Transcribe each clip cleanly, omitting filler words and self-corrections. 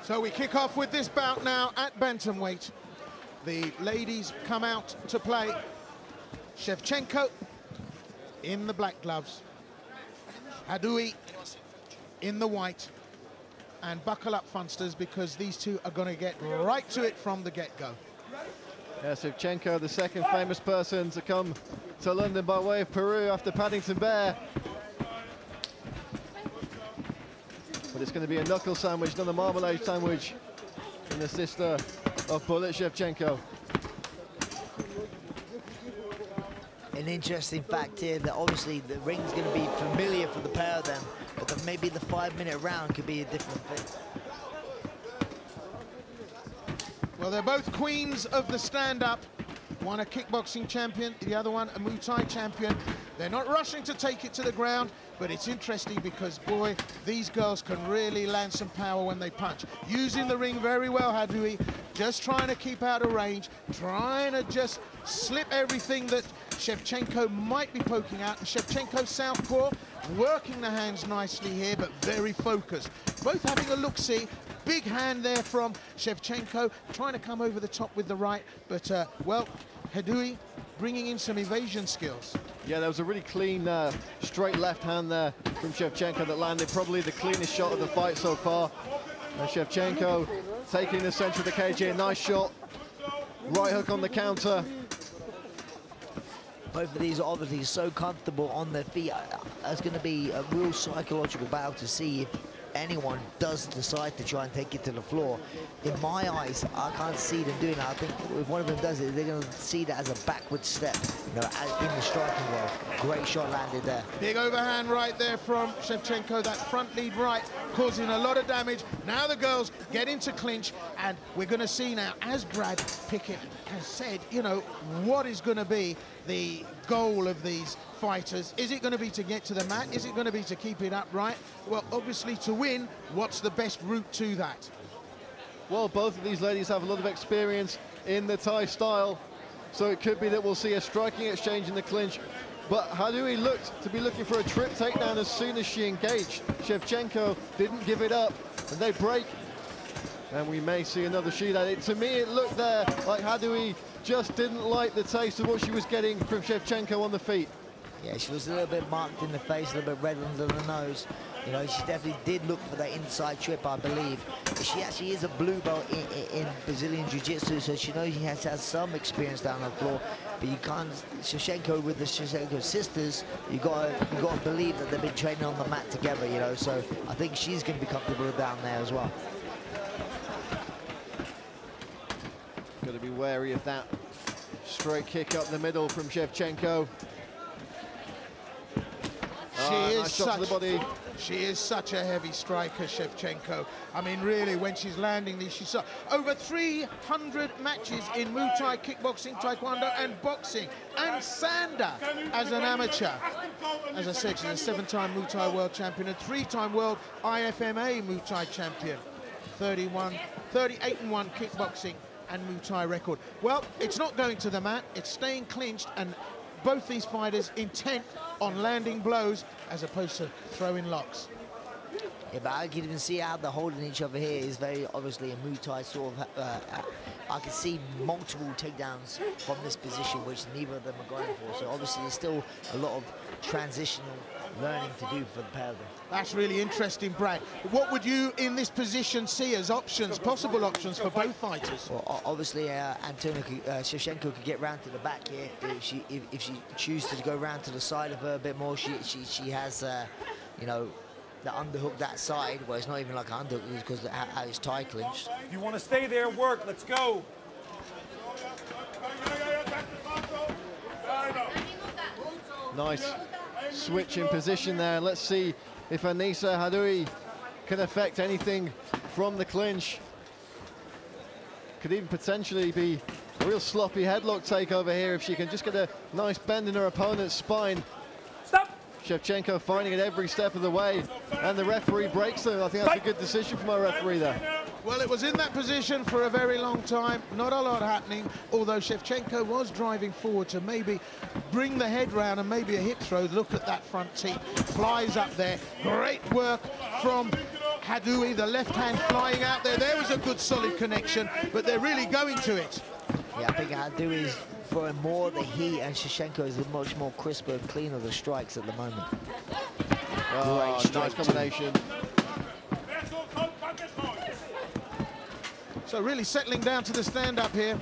So we kick off with this bout now at bantamweight. The ladies come out to play. Shevchenko in the black gloves, Haddaoui in the white. And buckle up, funsters, because these two are going to get right to it from the get-go. Yeah, Shevchenko, the second famous person to come to London by way of Peru after Paddington Bear. But it's going to be a knuckle sandwich, not a marmalade sandwich, from the sister of Bullet Shevchenko. An interesting fact here that obviously the ring's going to be familiar for the pair of them, but that maybe the 5-minute round could be a different thing. Well, they're both queens of the stand-up. One a kickboxing champion, the other one a Muay Thai champion. They're not rushing to take it to the ground, but it's interesting because, boy, these girls can really land some power when they punch. Using the ring very well, Haddaoui, just trying to keep out of range, trying to just slip everything that Shevchenko might be poking out. And Shevchenko southpaw, working the hands nicely here, but very focused. Both having a look-see. Big hand there from Shevchenko, trying to come over the top with the right, but, well, Haddaoui bringing in some evasion skills. Yeah, there was a really clean, straight left hand there from Shevchenko that landed probably the cleanest shot of the fight so far. And Shevchenko taking the center of the cage here, nice shot. Right hook on the counter. Both of these are obviously so comfortable on their feet. It's going to be a real psychological battle to see if anyone does decide to try and take it to the floor. In my eyes, I can't see them doing that. I think if one of them does it, they're going to see that as a backward step, you know, in the striking world. Great shot landed there. Big overhand right there from Shevchenko, that front lead right, causing a lot of damage. Now the girls get into clinch, and we're going to see now, as Brad Pickett has said, you know, what is going to be the goal of these fighters? Is it going to be to get to the mat? Is it going to be to keep it upright? Well, obviously to win, what's the best route to that? Well, both of these ladies have a lot of experience in the Thai style, so it could be that we'll see a striking exchange in the clinch. But Haddaoui looked to be looking for a trip takedown as soon as she engaged. Shevchenko didn't give it up, and they break. And we may see another shootout. To me, it looked there like Haddaoui just didn't like the taste of what she was getting from Shevchenko on the feet. Yeah, she was a little bit marked in the face, a little bit red under the nose. You know, she definitely did look for that inside trip, I believe. She actually is a blue belt in Brazilian Jiu-Jitsu, so she knows she has some experience down on the floor. But you can't, Shevchenko with the Shevchenko sisters, you got to believe that they've been training on the mat together, you know. So I think she's going to be comfortable down there as well. Got to be wary of that straight kick up the middle from Shevchenko. She is such a heavy striker, Shevchenko. I mean, really, when she's landing these, she's over 300 matches in Muay Thai, kickboxing, taekwondo, and boxing, and Sanda as an amateur. As I said, she's a 7-time Muay Thai world champion, a 3-time world IFMA Muay Thai champion, 38-1 kickboxing and Muay Thai record. Well, it's not going to the mat, it's staying clinched, and both these fighters intent on landing blows as opposed to throwing locks. Yeah, but I can even see how they're holding each other here is very obviously a Muay Thai sort of, I can see multiple takedowns from this position, which neither of them are going for. So obviously there's still a lot of transitional learning to do for the pair of them. That's really interesting, Brad. What would you in this position see as options, possible options for both fighters? Well, obviously Antonina Shevchenko could get round to the back here if she chooses to go round to the side of her a bit more. She has you know, the underhook that side. Well, it's not even like an underhook because how it's Thai clinched. If you want to stay there, work. Let's go. Nice switch in position there. Let's see if Anissa Haddaoui can affect anything from the clinch. Could even potentially be a real sloppy headlock takeover here if she can just get a nice bend in her opponent's spine. Stop. Shevchenko finding it every step of the way, and the referee breaks them. I think that's a good decision from our referee there. Well, it was in that position for a very long time, not a lot happening, although Shevchenko was driving forward to maybe bring the head round and maybe a hip throw. Look at that front teeth, flies up there. Great work from Haddaoui, the left hand flying out there. There was a good solid connection, but they're really going to it. Yeah, I think Haddaoui is throwing more of the heat, and Shevchenko is much more crisper and cleaner the strikes at the moment. Oh, nice combination. So really settling down to the stand-up here.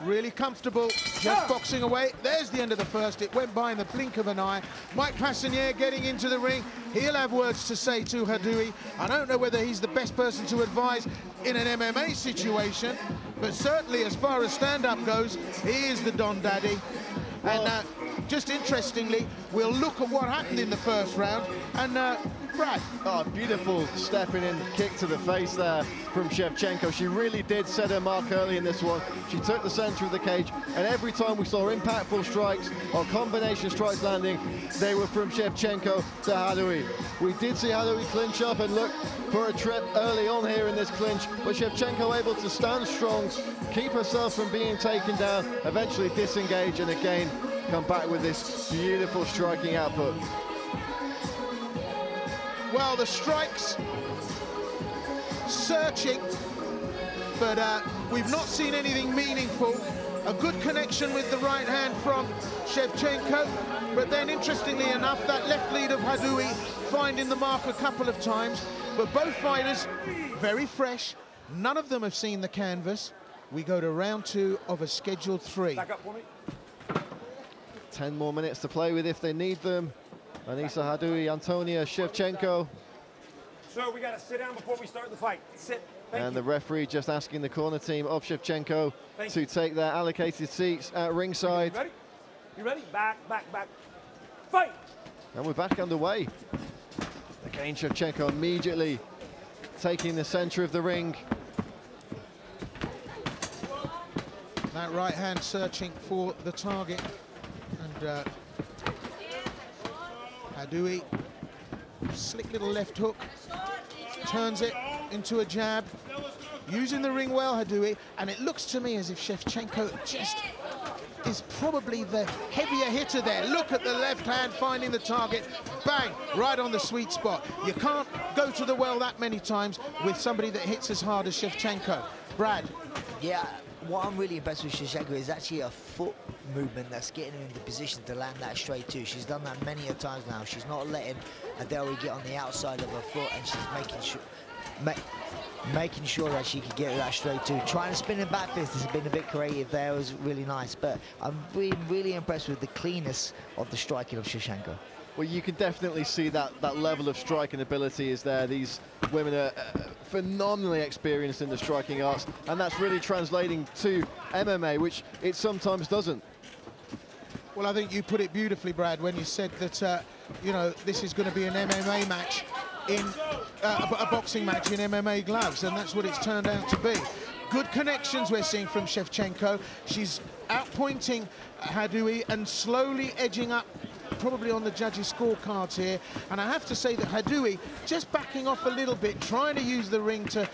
Really comfortable, just boxing away. There's the end of the first. It went by in the blink of an eye. Mike Passanier getting into the ring. He'll have words to say to Haddaoui. I don't know whether he's the best person to advise in an MMA situation, but certainly as far as stand-up goes, he is the Don Daddy. And just interestingly, we'll look at what happened in the first round. And Brad. Oh, beautiful stepping in kick to the face there from Shevchenko. She really did set her mark early in this one. She took the center of the cage, and every time we saw impactful strikes or combination strikes landing, they were from Shevchenko to Haddaoui. We did see Haddaoui clinch up and look for a trip early on here in this clinch, but Shevchenko able to stand strong, keep herself from being taken down, eventually disengage, and again come back with this beautiful striking output. Well, the strikes searching, but we've not seen anything meaningful. A good connection with the right hand from Shevchenko, but then interestingly enough, that left lead of Haddaoui finding the mark a couple of times. But both fighters very fresh. None of them have seen the canvas. We go to round 2 of a scheduled 3. Back up for me. 10 more minutes to play with if they need them. Anissa Haddaoui, Antonina Shevchenko. Sir, we got to sit down before we start the fight. Sit. Thank you. The referee just asking the corner team of Shevchenko to take their allocated seats at ringside. You ready? You ready? Back, back, back. Fight! And we're back underway. Again, Shevchenko immediately taking the center of the ring. That right hand searching for the target. And Haddaoui, slick little left hook, turns it into a jab, using the ring well, Haddaoui, and it looks to me as if Shevchenko just is probably the heavier hitter there. Look at the left hand finding the target, bang, right on the sweet spot. You can't go to the well that many times with somebody that hits as hard as Shevchenko. Brad. Yeah, what I'm really impressed with Shevchenko is actually a foot movement that's getting her into position to land that straight too. She's done that many a times now. She's not letting Haddaoui get on the outside of her foot, and she's making sure that she can get that straight too. Trying to spin it back fist has been a bit creative there. It was really nice, but I'm really impressed with the cleanness of the striking of Shevchenko. Well, you can definitely see that level of striking ability is there. These women are phenomenally experienced in the striking arts, and that's really translating to MMA, which it sometimes doesn't. Well, I think you put it beautifully, Brad, when you said that, you know, this is going to be an MMA match in a boxing match in MMA gloves, and that's what it's turned out to be. Good connections we're seeing from Shevchenko. She's outpointing Haddaoui and slowly edging up probably on the judges' scorecards here. And I have to say that Haddaoui just backing off a little bit, trying to use the ring to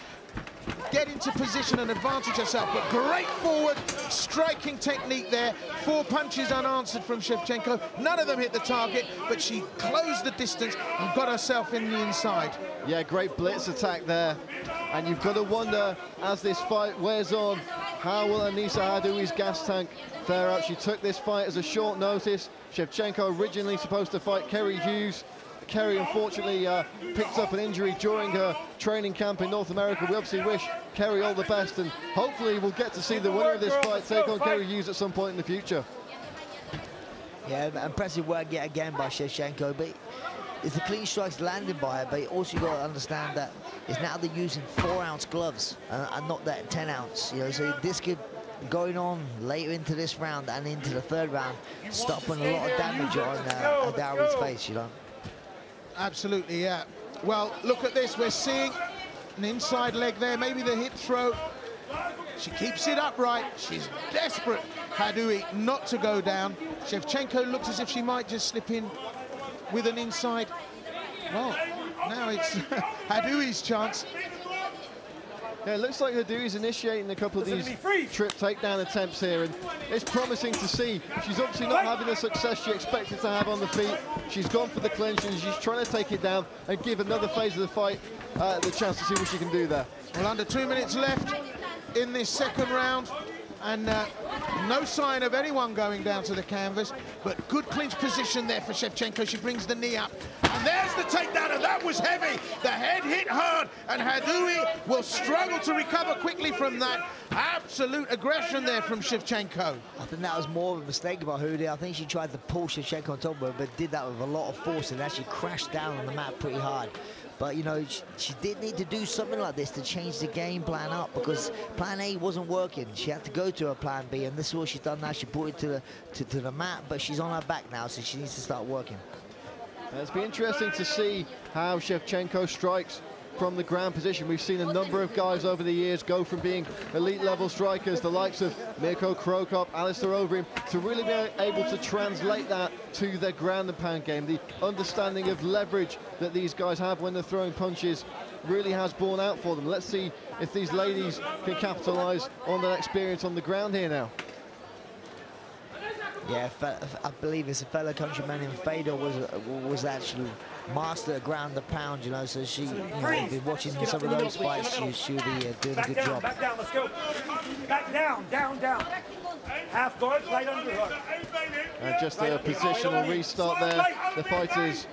get into position and advantage herself, but great forward striking technique there. 4 punches unanswered from Shevchenko. None of them hit the target, but she closed the distance and got herself in the inside. Yeah, great blitz attack there. And you've got to wonder, as this fight wears on, how will Anissa Haddaoui's gas tank fare up? She took this fight as a short notice. Shevchenko originally supposed to fight Kerry Hughes. Kerry unfortunately picked up an injury during her training camp in North America. We obviously wish Kerry all the best, and hopefully we'll get to see the winner of this fight take on Kerry Hughes at some point in the future. Yeah, impressive work yet again by Shevchenko, but it's the clean strikes landed by her, but also you've got to understand that it's now they're using 4-ounce gloves and not that 10-ounce. You know, so this could going on later into this round and into the 3rd round, stopping a lot of damage on Haddaoui's face, you know. Absolutely, yeah. Well, look at this. We're seeing an inside leg there, maybe the hip throw. She keeps it upright. She's desperate, Haddaoui, not to go down. Shevchenko looks as if she might just slip in with an inside. Well, now it's Haddaoui's chance. Yeah, it looks like Haddaoui's initiating a couple of these trip takedown attempts here, and it's promising to see. She's obviously not having the success she expected to have on the feet. She's gone for the clinch, and she's trying to take it down and give another phase of the fight the chance to see what she can do there. Well, under 2 minutes left in this second round, and no sign of anyone going down to the canvas, but good clinch position there for Shevchenko. She brings the knee up, and there's the takedown, and that was heavy. The head hit hard, and Haddaoui will struggle to recover quickly from that. Absolute aggression there from Shevchenko. I think that was more of a mistake by Haddaoui. I think she tried to pull Shevchenko on top of her, but did that with a lot of force and actually crashed down on the mat pretty hard. But, you know, she did need to do something like this to change the game plan up, because plan A wasn't working. She had to go to her plan B, and this is what she's done now. She brought it to the mat, but she's on her back now, so she needs to start working. It's been interesting to see how Shevchenko strikes from the ground position. We've seen a number of guys over the years go from being elite-level strikers, the likes of Mirko Krokop, Alistair Overeem, to really be able to translate that to their ground and pound game. The understanding of leverage that these guys have when they're throwing punches really has borne out for them. Let's see if these ladies can capitalize on that experience on the ground here now. Yeah, I believe it's a fellow countryman in Fedor was actually master at ground the pound, you know, so she, you know, been watching some of those fights, she'll be doing a good job. Back down, let's go. Back down, down. Half guard, right under her. And just a positional restart there. The fighters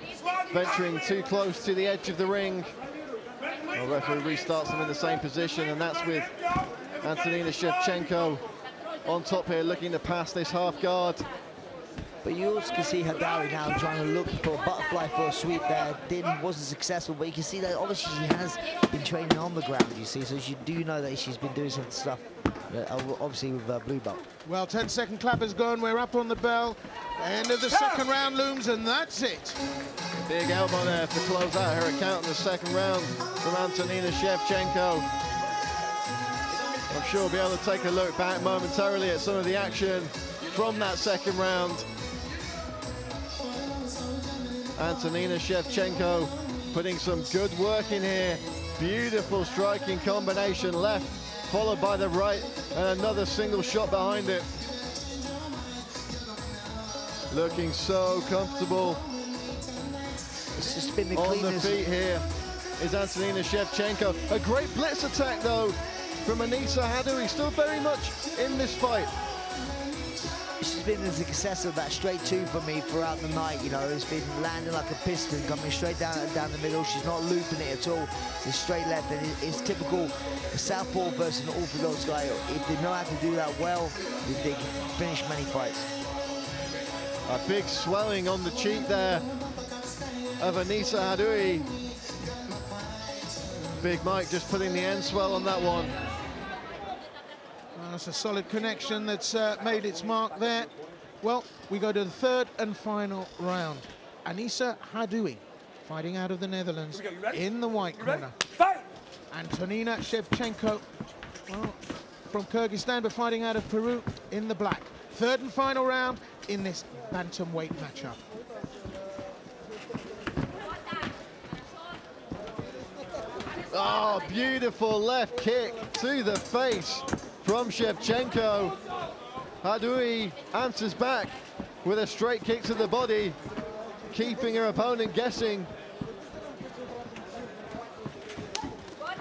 venturing too close to the edge of the ring. The referee restarts them in the same position, and that's with Antonina Shevchenko on top here, looking to pass this half guard. But you also can see Haddaoui now trying to look for a butterfly for a sweep there. Wasn't successful, but you can see that obviously she has been training on the ground, you see, so you do know that she's been doing some stuff, obviously with blue belt. Well, 10-second clap has gone. We're up on the bell. End of the second round looms, and that's it. Big elbow there to close out her account in the second round from Antonina Shevchenko. I'm sure we'll be able to take a look back momentarily at some of the action from that second round. Antonina Shevchenko putting some good work in here. Beautiful striking combination, left followed by the right, and another single shot behind it. Looking so comfortable. It's just been the on the feet here is Antonina Shevchenko. A great blitz attack though from Anissa Haddaoui, still very much in this fight. She's been the success of that straight two for me throughout the night. You know, it's been landing like a piston, coming straight down the middle. She's not looping it at all. It's straight left, and it's typical southpaw versus an orthodox guy. If they know how to do that well, they can finish many fights. A big swelling on the cheek there of Anissa Haddaoui. Big Mike just putting the end swell on that one. Well, that's a solid connection that's made its mark there. Well, we go to the third and final round. Anissa Haddaoui fighting out of the Netherlands in the white corner. Fight! Antonina Shevchenko, well, from Kyrgyzstan, but fighting out of Peru in the black. Third and final round in this bantamweight matchup. Oh, beautiful left kick to the face from Shevchenko. Haddaoui answers back with a straight kick to the body, keeping her opponent guessing.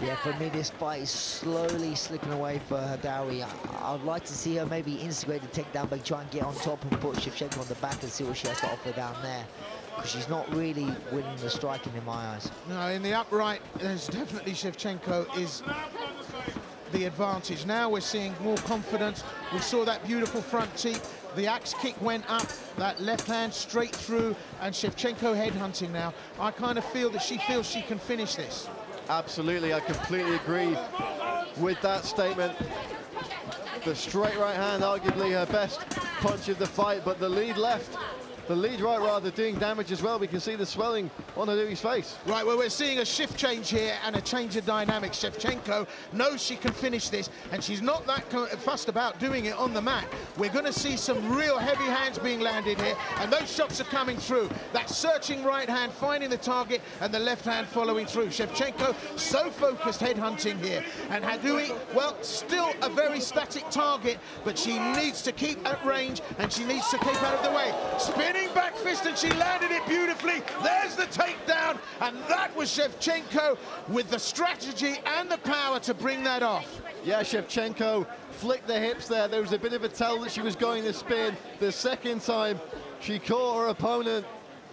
Yeah, for me, this fight is slowly slipping away for Haddaoui. I'd like to see her maybe integrate the takedown, but try and get on top and put Shevchenko on the back and see what she has to offer down there. Because she's not really winning the striking in my eyes. No, in the upright, there's definitely Shevchenko is the advantage. Now we're seeing more confidence. We saw that beautiful front teep. The axe kick went up, that left hand straight through, and Shevchenko headhunting now. I kind of feel that she feels she can finish this. Absolutely, I completely agree with that statement. The straight right hand, arguably her best punch of the fight, but the lead left the lead right rather doing damage as well. We can see the swelling on Hadoui's face. Right, well, we're seeing a shift change here and a change of dynamics. Shevchenko knows she can finish this, and she's not that fussed about doing it on the mat. We're going to see some real heavy hands being landed here, and those shots are coming through. That searching right hand, finding the target, and the left hand following through. Shevchenko so focused headhunting here, and Haddaoui, well, still a very static target, but she needs to keep at range, and she needs to keep out of the way. Spinning back fist, and she landed it beautifully. There's the takedown, and that was Shevchenko with the strategy and the power to bring that off. Yeah, Shevchenko flicked the hips there. There was a bit of a tell that she was going to spin. The second time, she caught her opponent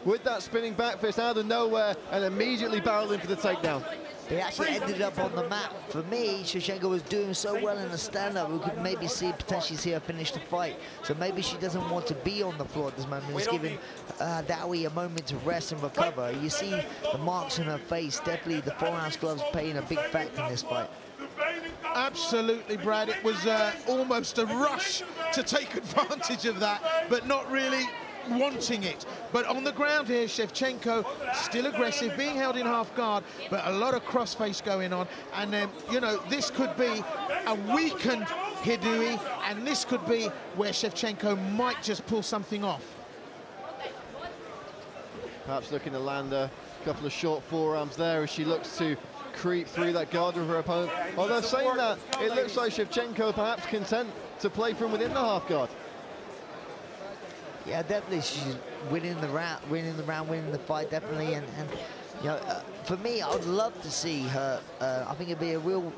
with that spinning back fist out of nowhere and immediately barreled in for the takedown. They actually ended up on the mat. For me, Shevchenko was doing so well in the stand-up, we could maybe potentially see her finish the fight. So maybe she doesn't want to be on the floor at this moment. It's giving Haddaoui a moment to rest and recover. You see the marks on her face. Definitely the 4-ounce gloves playing a big factor in this fight. Absolutely, Brad. It was almost a rush to take advantage of that, but not really wanting it. But on the ground here, Shevchenko still aggressive, being held in half guard, but a lot of cross-face going on. And then, you know, this could be a weakened Haddaoui, and this could be where Shevchenko might just pull something off. Perhaps looking to land a couple of short forearms there as she looks to creep through that guard of her opponent. Although saying that, it looks like Shevchenko perhaps content to play from within the half guard. Yeah, definitely, she's winning the fight, definitely, and you know, for me, I would love to see her. I think it'd be a real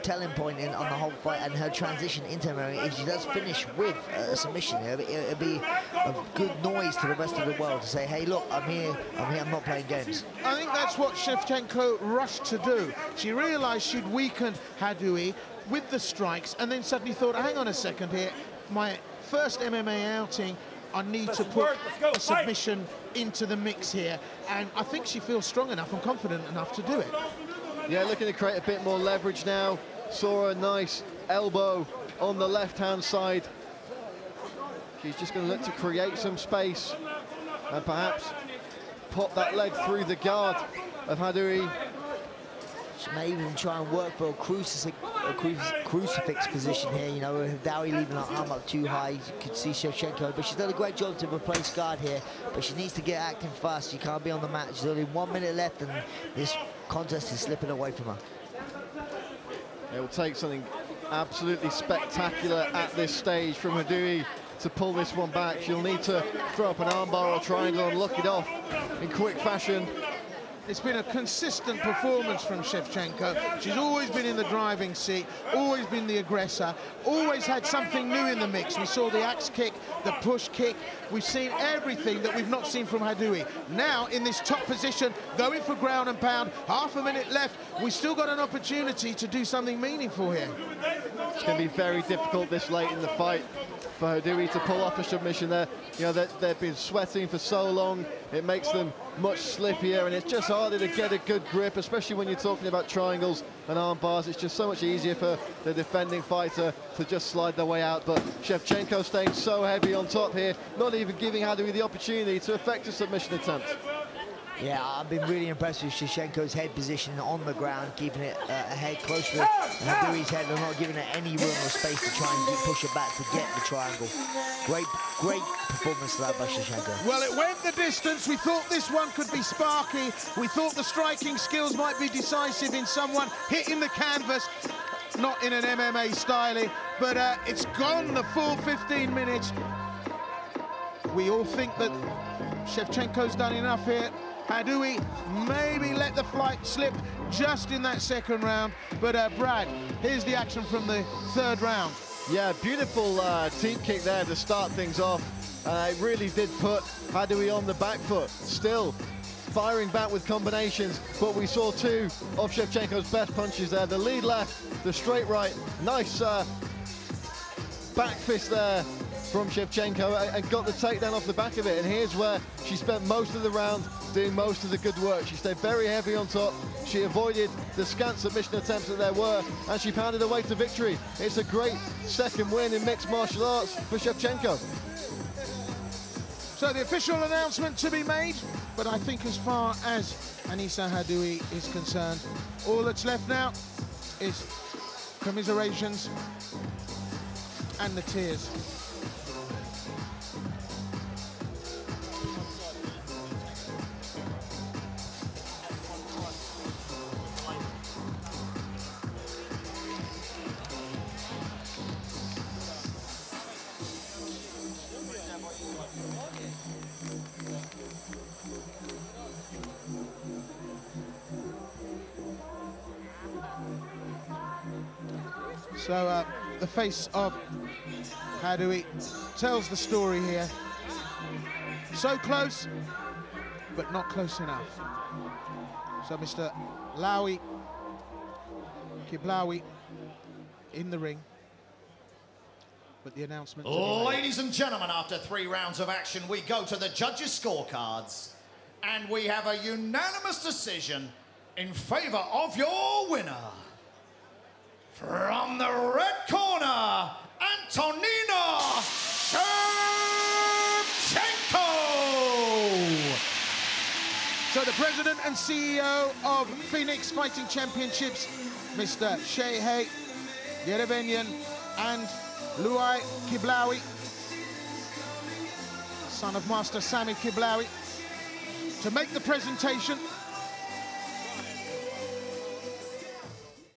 telling point on the whole fight and her transition into MMA. If she does finish with a submission, it'd be a good noise to the rest of the world to say, "Hey, look, I'm here, I'm not playing games." I think that's what Shevchenko rushed to do. She realised she'd weakened Haddaoui with the strikes, and then suddenly thought, "Hang on a second here, my first MMA outing, I need to put a submission into the mix here," and I think she feels strong enough and confident enough to do it. Yeah, looking to create a bit more leverage now. Saw a nice elbow on the left-hand side. She's just going to look to create some space and perhaps pop that leg through the guard of Haddaoui. She may even try and work for a crucifix position here, you know, with Haddaoui leaving her arm up too high. You could see Shevchenko, but she's done a great job to replace guard here, but she needs to get acting fast. She can't be on the mat. She's only 1 minute left, and this contest is slipping away from her. It will take something absolutely spectacular at this stage from Haddaoui to pull this one back. She'll need to throw up an armbar or triangle and lock it off in quick fashion. It's been a consistent performance from Shevchenko. She's always been in the driving seat, always been the aggressor, always had something new in the mix. We saw the axe kick, the push kick. We've seen everything that we've not seen from Haddaoui. Now, in this top position, going for ground and pound, half a minute left, we've still got an opportunity to do something meaningful here. It's going to be very difficult this late in the fight for Haddaoui to pull off a submission there. You know, they've been sweating for so long, it makes them much slippier, and it's just harder to get a good grip, especially when you're talking about triangles and arm bars. It's just so much easier for the defending fighter to just slide their way out. But Shevchenko staying so heavy on top here, not even giving Haddaoui the opportunity to effect a submission attempt. Yeah, I've been really impressed with Shevchenko's head position on the ground, keeping it a head close to Haddaoui's head and not giving her any room or space to try and push her back to get the triangle. Great performance to that by Shevchenko. Well, it went the distance. We thought this one could be sparky. We thought the striking skills might be decisive in someone hitting the canvas, not in an MMA style, but it's gone the full 15 minutes. We all think that Shevchenko's done enough here. Haddaoui maybe let the flight slip just in that second round, but Brad, here's the action from the third round. Yeah, beautiful team kick there to start things off. It really did put Haddaoui on the back foot. Still firing back with combinations, but we saw two of Shevchenko's best punches there. The lead left, the straight right. Nice back fist there from Shevchenko, and got the takedown off the back of it. And here's where she spent most of the round doing most of the good work. She stayed very heavy on top. She avoided the scant submission attempts that there were, and she pounded her way to victory. It's a great second win in mixed martial arts for Shevchenko. So the official announcement to be made, but I think as far as Anissa Haddaoui is concerned, all that's left now is commiserations and the tears. So the face of Haddaoui tells the story here. So close, but not close enough. So Mr. Kiblaoui in the ring. But the announcement. Ladies and gentlemen, after 3 rounds of action, we go to the judges' scorecards. And we have a unanimous decision in favor of your winner. From the red corner, Antonina Shevchenko! So the president and CEO of Phoenix Fighting Championships, Mr. Sheikh Yerevanyan and Luai Kiblaoui, son of Master Sami Kiblaoui, to make the presentation